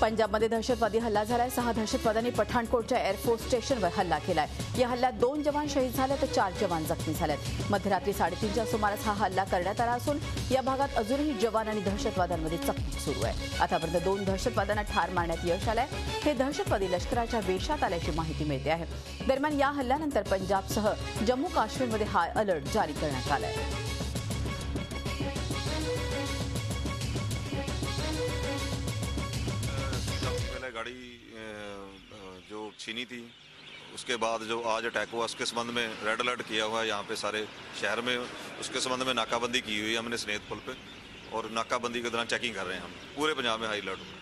पंजाबमध्ये दहशतवादी हल्ला झालाय। 6 दहशतवाद्यांनी पठाणकोटच्या एअरफोर्स स्टेशनवर हल्ला केलाय। या हल्ल्यात 2 जवान शहीद झाले तर 4 जवान जखमी झालेत। मध्यरात्री 3:30च्या सुमारास हा हल्ला करण्यात आला असून या भागात अजूनही जवान आणि दहशतवाद्यांमध्ये चकमक सुरू आहे। आतापर्यंत 2 दहशतवाद्यांना ठार मारण्यात यश आलंय। हे दहशतवादी लष्कराच्या वेशात आल्याची माहिती मिळते आहे। दरम्यान या हल्ल्यानंतर पंजाबसह जम्मू काश्मीरमध्ये हाय अलर्ट जारी करण्यात आलाय। गाड़ी जो छीनी थी उसके बाद जो आज अटैक हुआ उसके संबंध में रेड अलर्ट किया हुआ है। यहाँ पे सारे शहर में उसके संबंध में नाकाबंदी की हुई है हमने स्नेत पुल पे, और नाकाबंदी के दौरान चेकिंग कर रहे हैं। हम पूरे पंजाब में हाई अलर्ट हुआ।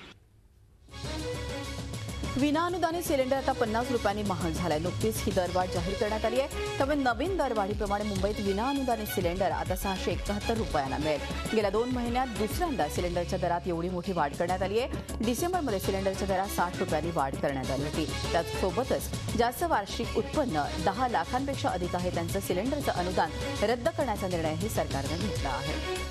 विनाअनुदानित सिलेंडर आता 50 रुपयांनी महाग झालाय। नुकतीच ही दरवाढ जाहीर करण्यात आली आहे। त्यामुळे नवीन दरवाढीप्रमाणे मुंबईत विनाअनुदानित सिलेंडर आता 671 रुपयांना मिळेल। गेल्या 2 महिन्यात दुसऱ्यांदा सिलेंडरच्या दरात एवढी मोठी वाढ करण्यात आली आहे। डिसेंबरमध्ये सिलेंडरच्या दरात 60 रुपयांनी वाढ करण्यात आली होती। त्यासोबतच जास्त वार्षिक उत्पन्न 10 लाखांपेक्षा अधिक आहे त्यांचं सिलेंडरचं अनुदान रद्द करण्याचा निर्णयही सरकारने घेतला आहे।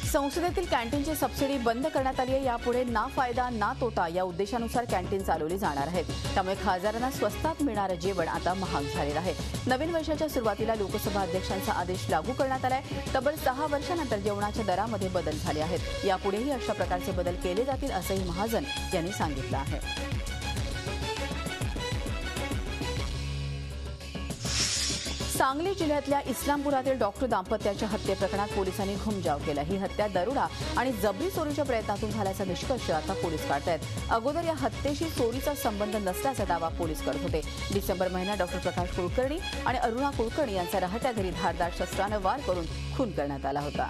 संसदेतील कॅन्टीनची सबसिडी बंद करण्यात आली आहे। यापुढे ना फायदा ना तोटा या उद्देशानुसार कॅन्टीन चालवली जाणार आहेत। त्यामुळे खासदारांना स्वस्तात मिळणारं जेवण आता महाग झालेलं आहे। नवीन वर्षाच्या सुरुवातीला लोकसभा अध्यक्षांचा आदेश लागू करण्यात आलाय। तब्बल 6 वर्षांनंतर जेवणाच्या दरामध्ये बदल झाले आहेत। यापुढेही अशा प्रकारचे बदल केले जातील असंही महाजन यांनी सांगितलं आहे। सांगली जिल्ह्यातल्या इस्लामपुरातील डॉक्टर दाम्पत्याच्या हत्येप्रकरणात पोलिसांनी घुमजाव केला। ही हत्या दरोडा आणि जबरी चोरीच्या प्रयत्नातून झाल्याचा निष्कर्ष आता पोलीस काढतायत। अगोदर या हत्येशी चोरीचा संबंध नसल्याचा दावा पोलीस करत होते। डिसेंबर महिन्यात डॉक्टर प्रकाश कुलकर्णी आणि अरुणा कुलकर्णी यांचा राहत्या घरी धारदार शस्त्रानं वार करून खून करण्यात आला होता।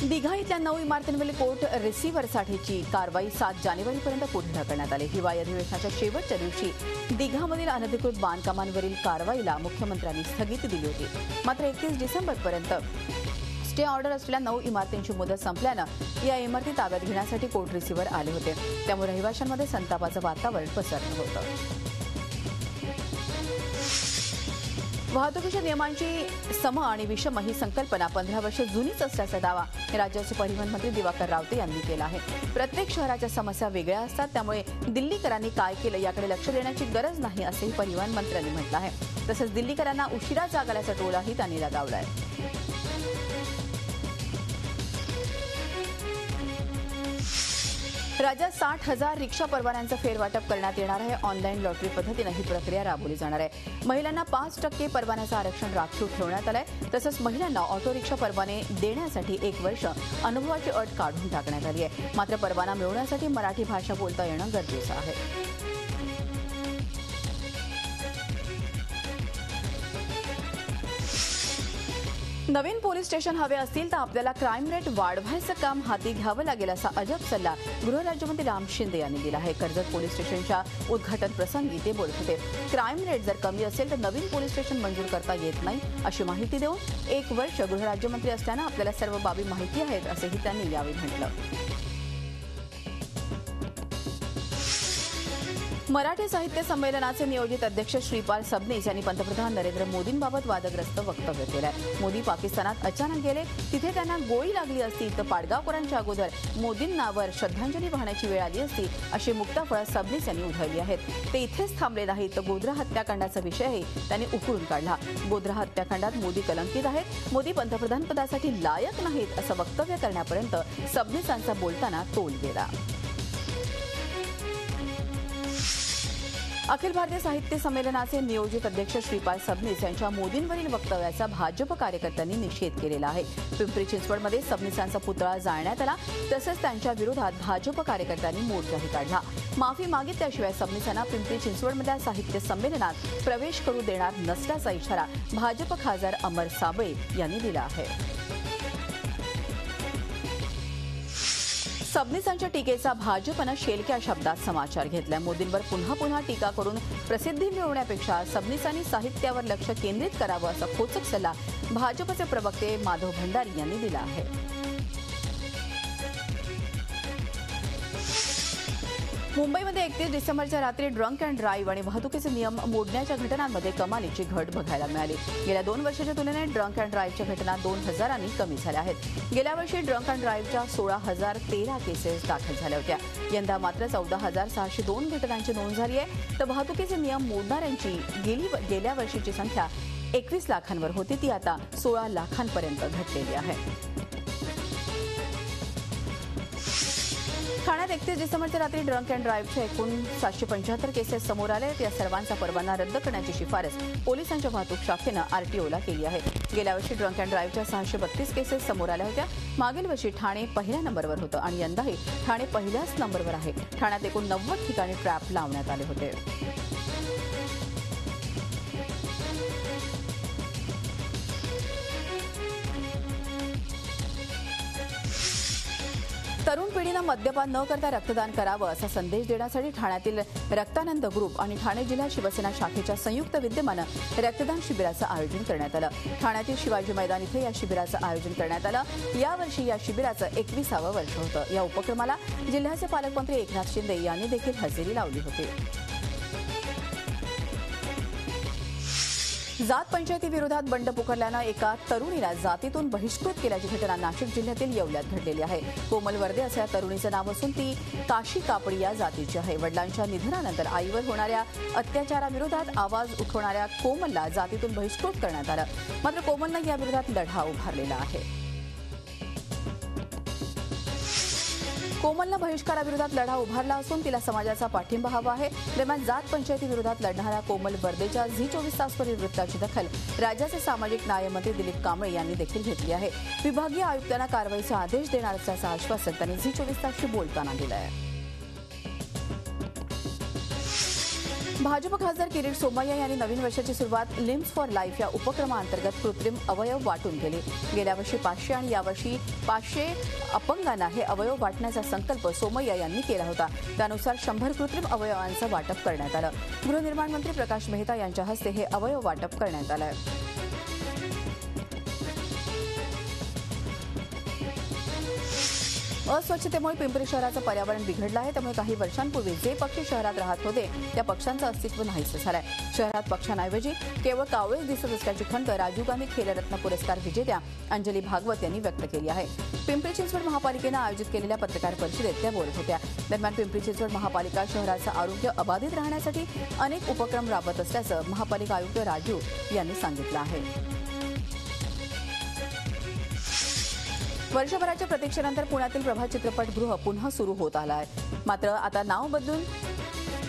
दिघा इथल्या 9 इमारतींवरील कोर्ट रिसिव्हरसाठीची कारवाई 7 जानेवारीपर्यंत पुढे ढकलण्यात आली। हिवाळी अधिवेशनाच्या शेवटच्या दिवशी दिघामधील अनधिकृत बांधकामांवरील कारवाईला मुख्यमंत्र्यांनी स्थगिती दिली होती। मात्र 31 डिसेंबरपर्यंत स्टे ऑर्डर असलेल्या 9 इमारतींची मुदत संपल्यानं या इमारती ताब्यात घेण्यासाठी कोर्ट रिसिव्हर आले होते। त्यामुळे रहिवाशांमध्ये संतापाचं वातावरण पसरलं होतं। वाहतुकीच्या नियमांची सम आणि विषम ही संकल्पना 15 वर्ष जुनीच असल्याचा दावा राज्याचे परिवहन मंत्री दिवाकर रावते यांनी केला आहे। प्रत्येक शहराच्या समस्या वेगळ्या असतात, त्यामुळे दिल्लीकरांनी काय केलं याकडे लक्ष देण्याची गरज नाही असंही परिवहन मंत्र्यांनी म्हटलं आहे। तसंच दिल्लीकरांना उशिरा जाग आल्याचा टोलाही त्यांनी लगावलाय। राज्यात 60,000 रिक्षा परवान्यांचं फेरवाटप करण्यात येणार आहे। ऑनलाईन लॉटरी पद्धतीनं ही प्रक्रिया राबवली जाणार आहे। महिलांना 5% परवान्याचं आरक्षण राखीव ठेवण्यात आलंय। तसंच महिलांना ऑटो रिक्षा परवाने देण्यासाठी 1 वर्ष अनुभवाची अट काढून टाकण्यात आली आहे। मात्र परवाना मिळवण्यासाठी मराठी भाषा बोलता येणं गरजेचं आहे। नवीन पोलीस स्टेशन हवे असतील तर आपल्याला क्राईम रेट वाढवायचं काम हाती घ्यावं लागेल असा अजब सल्ला गृहराज्यमंत्री राम शिंदे यांनी दिला आहे। कर्जत पोलीस स्टेशनच्या उद्घाटन प्रसंगी ते बोलत होते। क्राईम रेट जर कमी असेल तर नवीन पोलीस स्टेशन मंजूर करता येत नाही अशी माहिती देऊन 1 वर्ष गृहराज्यमंत्री असल्यानं आपल्याला सर्व बाबी माहिती आहेत असंही त्यांनी यावेळी म्हटलं। मराठी साहित्य संमेलनाचे नियोजित अध्यक्ष श्रीपाल सबनीस यांनी पंतप्रधान नरेंद्र मोदींबाबत वादग्रस्त वक्तव्य केलंय। मोदी पाकिस्तानात अचानक गेले, तिथे त्यांना गोळी लागली असती तर पाडगावकरांच्या अगोदर मोदींनावर श्रद्धांजली वाहण्याची वेळ आली असती अशी मुक्ताफळं सबनीस यांनी उधळली आहेत। ते इथेच थांबले नाहीत तर गोध्रा हत्याकांडाचा विषयही त्यांनी उकळून काढला। गोध्रा हत्याकांडात मोदी कलंकित आहेत, मोदी पंतप्रधान पदासाठी लायक नाहीत असं वक्तव्य करण्यापर्यंत सबनीसांचा बोलताना तोल गेला। अखिल भारतीय साहित्य संमेलनाचे नियोजित अध्यक्ष श्रीपाल सबनीस यांच्या मोदींवरील वक्तव्याचा भाजप कार्यकर्त्यांनी निषेध केलेला आहे। पिंपरी चिंचवडमध्ये सबनीसांचा पुतळा जाळण्यात आला, तसंच त्यांच्या विरोधात भाजप कार्यकर्त्यांनी मोर्चाही काढला। माफी मागितल्याशिवाय सबनीसांना पिंपरी चिंचवडमधल्या साहित्य संमेलनात प्रवेश करू देणार नसल्याचा इशारा भाजप खासदार अमर साबळे यांनी दिला आहे। सबनीसांच्या टीकेचा भाजपनं शेलक्या शब्दात समाचार घेतलाय। मोदींवर पुन्हा पुन्हा टीका करून प्रसिद्धी मिळवण्यापेक्षा सबनीसांनी साहित्यावर लक्ष केंद्रित करावं असा खोचक सल्ला भाजपचे प्रवक्ते माधव भंडारी यांनी दिला आहे। मुंबईमध्ये 31 डिसेंबरच्या रात्री ड्रंक अँड ड्राईव्ह आणि वाहतुकीचे नियम मोडण्याच्या घटनांमध्ये कमालीची घट बघायला मिळाली. गेल्या 2 वर्षाच्या तुलनेत ड्रंक अँड ड्राईव्हच्या घटना 2000 कमी झाल्या आहेत. गेल्या वर्षी ड्रंक अँड ड्राईव्हच्या 16,013 केसेस दाखल झाल्या होत्या. यंदा मात्र 14,602 घटनांची नोंद झाली आहे. तर वाहतुकीचे नियम मोडणाऱ्यांची गेल्या वर्षीची संख्या 21 लाखांवर होती, ती आता 16 लाखांपर्यंत घटलेली आहे. ठाण्यात 31 डिसेंबरच्या रात्री ड्रंक अँड ड्राईव्हच्या एकूण 775 केसेस समोर आले. या सर्वांचा परवाना रद्द करण्याची शिफारस पोलिसांच्या वाहतूक शाखेनं आरटीओला केली आहे. गेल्या वर्षी ड्रंक अँड ड्राईव्हच्या 632 केसेस समोर आल्या होत्या. मागील वर्षी ठाणे पहिल्या नंबरवर होतं आणि यंदाही ठाणे पहिल्याच नंबरवर आहे. ठाण्यात एकूण 90 ठिकाणी ट्रॅप लावण्यात आले होते. तरुण पिढीनं मद्यपान न करता रक्तदान करावं असा संदेश देण्यासाठी ठाण्यातील रक्तानंद ग्रुप आणि ठाणे जिल्हा शिवसेना शाखेच्या संयुक्त विद्यमानं रक्तदान शिबिराचं आयोजन करण्यात आलं. ठाण्यातील शिवाजी मैदान इथे या शिबिराचं आयोजन करण्यात आलं. यावर्षी या शिबिराचं 21वं वर्ष होतं. या उपक्रमाला जिल्ह्याचे पालकमंत्री एकनाथ शिंदे यांनी देखील हजेरी लावली होती. जात पंचायतीविरोधात बंड पुकारल्यानं एका तरुणीला जातीतून बहिष्कृत केल्याची घटना नाशिक जिल्ह्यातील येवल्यात घडलेली आहे. कोमल वर्दे असं या तरुणीचं नाव असून ती काशी कापडी या जातीची आहे. वडिलांच्या निधनानंतर आईवर होणाऱ्या अत्याचाराविरोधात आवाज उठवणाऱ्या कोमलला जातीतून बहिष्कृत करण्यात आलं. मात्र कोमलनं याविरोधात लढा उभारलेला आहे. कोमलनं बहिष्काराविरोधात लढा उभारला असून तिला समाजाचा पाठिंबा हवा आहे. दरम्यान जात पंचायतीविरोधात लढणाऱ्या कोमल वर्देच्या झी 24 तासवरील वृत्ताची दखल राज्याचे सामाजिक न्यायमंत्री दिलीप कांबळे यांनी देखील घेतली आहे. विभागीय आयुक्तांना कारवाईचा आदेश देणार असल्याचं आश्वासन त्यांनी झी 24 तासशी बोलताना दिलं आहे. भाजप खासदार किरीट सोमय्या यांनी नवीन वर्षाची सुरुवात लिम्स फॉर लाईफ या उपक्रमाअंतर्गत कृत्रिम अवयव वाटून केली. गेल्या वर्षी 500 आणि यावर्षी 500 अपंगांना हे अवयव वाटण्याचा संकल्प सोमय्या यांनी केला होता. त्यानुसार 100 कृत्रिम अवयवांचं वाटप करण्यात आलं. गृहनिर्माण मंत्री प्रकाश मेहता यांच्या हस्ते हे अवयव वाटप करण्यात आलं. अस्वच्छतेमुळे पिंपरी शहराचं पर्यावरण बिघडलं आहे. त्यामुळे काही वर्षांपूर्वी जे पक्षी शहरात राहत होते त्या पक्ष्यांचं अस्तित्व नाहीसं झालंय. शहरात पक्ष्यांऐवजी केवळ कावळे दिसत असल्याची खंत राजीव गांधी खेलरत्न पुरस्कार विजेत्या अंजली भागवत यांनी व्यक्त केली आहे. पिंपरी चिंचवड महापालिकेनं आयोजित केलेल्या पत्रकार परिषदेत त्या बोलत होत्या. दरम्यान पिंपरी चिंचवड महापालिका शहराचं आरोग्य अबाधित राहण्यासाठी अनेक उपक्रम राबवत असल्याचं महापालिका आयुक्त राजू यांनी सांगितलं आहे. वर्षभराच्या प्रतीक्षेनंतर पुण्यातील प्रभात चित्रपटगृह पुन्हा सुरू होत आलं आहे. मात्र आता नाव बदलून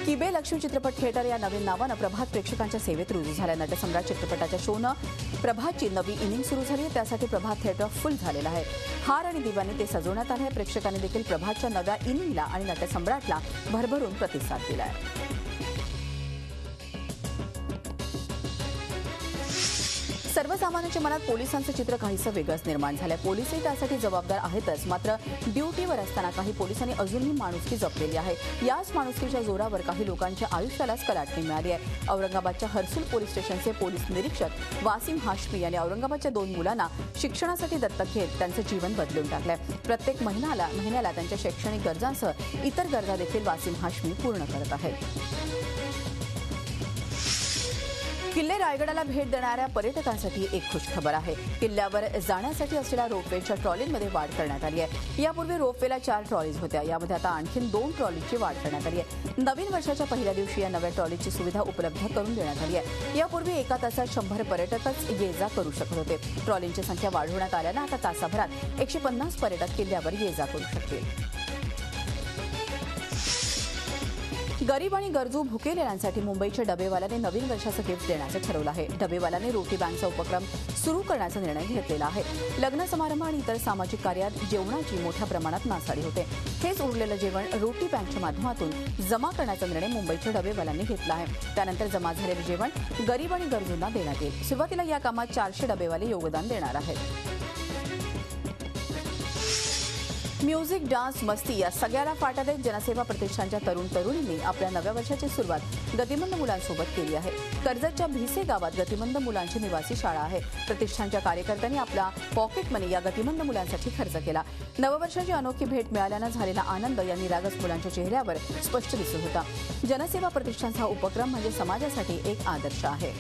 किबे लक्ष्मी चित्रपट थिएटर या नवीन नावानं प्रभात प्रेक्षकांच्या सेवेत रुजू झालं. नटसम्राट चित्रपटाच्या शोनं प्रभातची नवी इनिंग सुरू झाली. त्यासाठी प्रभात थिएटर फुल झालेलं आहे. हार आणि दिव्यांनी ते सजवण्यात आले. प्रेक्षकांनी देखील प्रभातच्या नव्या इनिंगला आणि नटसम्राटला भरभरून प्रतिसाद दिला आहे. सर्वसामान्यांच्या मनात पोलिसांचं चित्र काहीसं वेगळंच निर्माण झालंय. पोलिसही त्यासाठी जबाबदार आहेतच. मात्र ड्युटीवर असताना काही पोलिसांनी अजूनही माणुसकी जपलेली आहे. याच माणुसकीच्या जोरावर काही लोकांच्या आयुष्यालाच कलाटणी मिळाली आहे. औरंगाबादच्या हर्सुल पोलीस स्टेशनचे पोलीस निरीक्षक वासिम हाशमी यांनी औरंगाबादच्या 2 मुलांना शिक्षणासाठी दत्तक घेत त्यांचं जीवन बदलून टाकलंय. प्रत्येक महिन्याला त्यांच्या शैक्षणिक गरजांसह इतर गरजा देखील वासिम हाशमी पूर्ण करत आहेत. किल्ले रायगडाला भेट देणाऱ्या पर्यटकांसाठी एक खुशखबर आहे. किल्ल्यावर जाण्यासाठी असलेल्या रोपवेच्या ट्रॉलीमध्ये वाढ करण्यात आली आहे. यापूर्वी रोपवेला 4 ट्रॉलीज होत्या. यामध्ये आता आणखी 2 ट्रॉलीची वाढ करण्यात आली आहे. नवीन वर्षाच्या पहिल्या दिवशी या नव्या ट्रॉलीची सुविधा उपलब्ध करून देण्यात आली आहे. यापूर्वी एका तासात 100 पर्यटकच ये जा करू शकत होते. ट्रॉलींची संख्या वाढवण्यात आल्यानं आता तासाभरात 150 पर्यटक किल्ल्यावर ये जा करू शकतील. गरीब आणि गरजू भुकेलेल्यांसाठी मुंबईच्या डबेवाल्याने नवीन वर्षाचं गिफ्ट देण्याचं ठरवलं आहे. डबेवाल्याने रोटी बँकचा उपक्रम सुरू करण्याचा निर्णय घेतलेला आहे. लग्न समारंभ आणि इतर सामाजिक कार्यात जेवणाची मोठ्या प्रमाणात नासाडी होते. हेच उरलेलं जेवण रोटी बँकच्या माध्यमातून जमा करण्याचा निर्णय मुंबईच्या डबेवाल्यांनी घेतला आहे. त्यानंतर जमा झालेलं जेवण गरीब आणि गरजूंना देण्यात येईल. सुरुवातीला या कामात 400 डबेवाले योगदान देणार आहेत. म्युझिक, डान्स, मस्ती या सगळ्याला फाटा देत जनसेवा प्रतिष्ठानच्या तरुणींनी आपल्या नव्या वर्षाची सुरुवात गतिमंद मुलांसोबत केली आहे. कर्जतच्या भिसे गावात गतिमंद मुलांची निवासी शाळा आहे. प्रतिष्ठानच्या कार्यकर्त्यांनी आपला पॉकेट मनी या गतिमंद मुलांसाठी खर्च केला. नववर्षाची अनोखी भेट मिळाल्यानं झालेला आनंद या निरागस मुलांच्या चेहऱ्यावर स्पष्ट दिसत होता. जनसेवा प्रतिष्ठानचा उपक्रम म्हणजे समाजासाठी एक आदर्श आहे.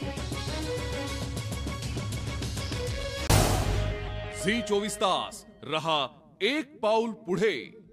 झी 24 तास रहा एक पाऊल पुढे.